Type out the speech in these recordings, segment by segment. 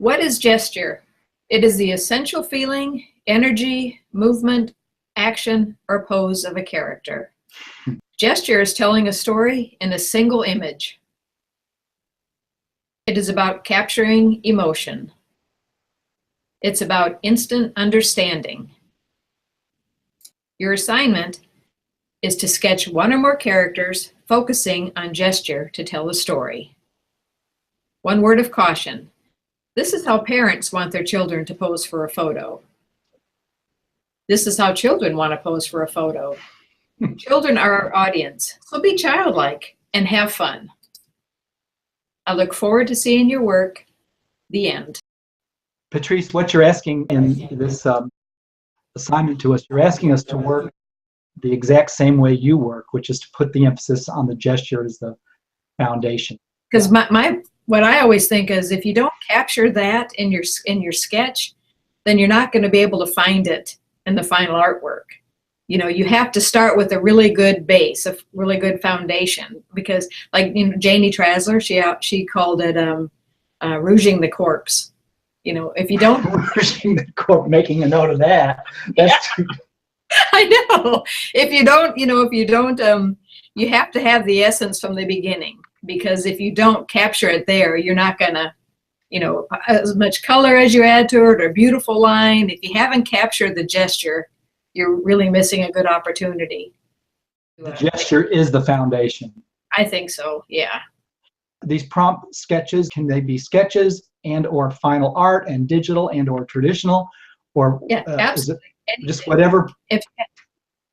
What is gesture? It is the essential feeling, energy, movement, action, or pose of a character. Gesture is telling a story in a single image. It is about capturing emotion. It's about instant understanding. Your assignment is to sketch one or more characters focusing on gesture to tell a story. One word of caution. This is how parents want their children to pose for a photo. This is how children want to pose for a photo. Children are our audience, so be childlike and have fun. I look forward to seeing your work. The end. Patrice, what you're asking in this assignment to us, you're asking us to work the exact same way you work, which is to put the emphasis on the gesture as the foundation. Because what I always think is, if you don't capture that in your sketch, then you're not going to be able to find it in the final artwork. You know, you have to start with a really good base, a really good foundation, because, like, you know, Janie Trasler, she called it rouging the corpse. You know, if you don't rouging the corpse, making a note of that. That's yeah. I know. If you don't, you have to have the essence from the beginning, because if you don't capture it there, you're not gonna, as much color as you add to it or beautiful line. If you haven't captured the gesture, you're really missing a good opportunity. The gesture is the foundation. I think so, yeah. These prompt sketches, can they be sketches and or final art and digital and or traditional? Or yeah, absolutely. Is it just whatever?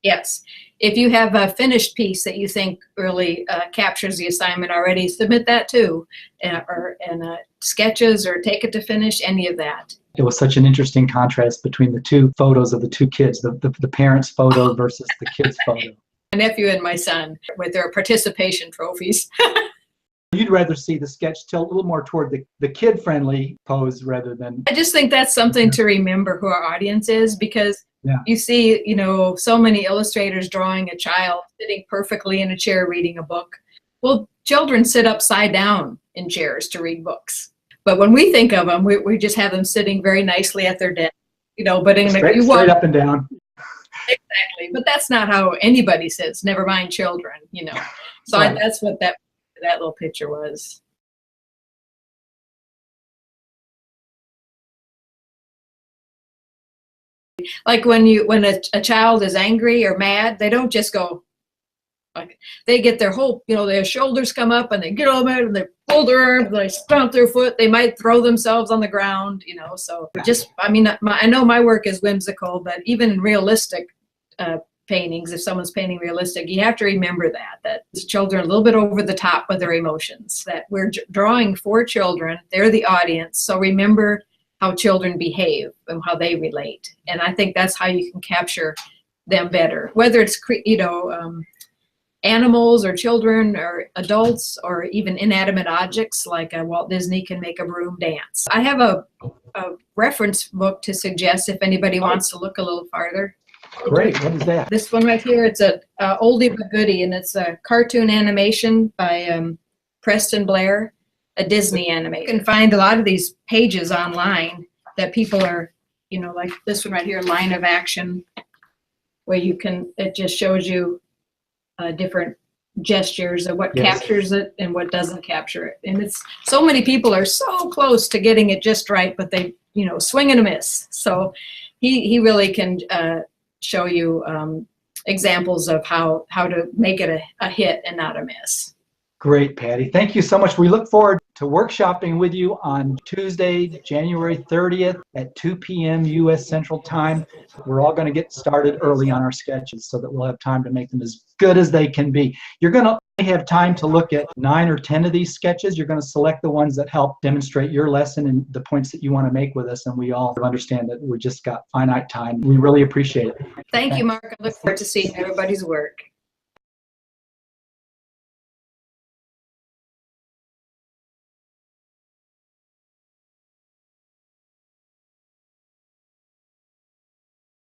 Yes. If you have a finished piece that you think really captures the assignment already, submit that too. Or sketches, or take it to finish, any of that. It was such an interesting contrast between the two photos of the two kids, the parents' photo versus the kids' photo. My nephew and my son with their participation trophies. You'd rather see the sketch tilt a little more toward the kid-friendly pose rather than... I just think that's something to remember who our audience is, because yeah. You see, so many illustrators drawing a child sitting perfectly in a chair reading a book. Well, children sit upside down in chairs to read books. But when we think of them, we just have them sitting very nicely at their desk, but in straight up and down. Exactly. But that's not how anybody sits, never mind children, So right. That's what that little picture was. Like when a child is angry or mad, they don't just go like, they get their whole, their shoulders come up and they get all mad and they fold their arms, and they stomp their foot, they might throw themselves on the ground, so just, I know my work is whimsical, but even in realistic paintings, if someone's painting realistic, you have to remember that children are a little bit over the top with their emotions, that we're drawing for children, they're the audience, so remember how children behave and how they relate. And I think that's how you can capture them better, whether it's, animals or children or adults or even inanimate objects, like Walt Disney can make a broom dance. I have a reference book to suggest if anybody wants to look a little farther. Great, what is that? This one right here, it's a oldie but goodie, and it's a cartoon animation by Preston Blair. A Disney animation. You can find a lot of these pages online that people are, like this one right here, Line of Action, where it just shows you different gestures of what captures it and what doesn't capture it. And it's, so many people are so close to getting it just right, but they, swing and a miss. So he really can show you examples of how to make it a hit and not a miss. Great, Patty. Thank you so much. We look forward to workshopping with you on Tuesday, January 30th at 2 p.m. U.S. Central Time. We're all going to get started early on our sketches so that we'll have time to make them as good as they can be. You're going to only have time to look at 9 or 10 of these sketches. You're going to select the ones that help demonstrate your lesson and the points that you want to make with us, and we all understand that we just got finite time. We really appreciate it. Thank you, Mark. I look forward to seeing everybody's work.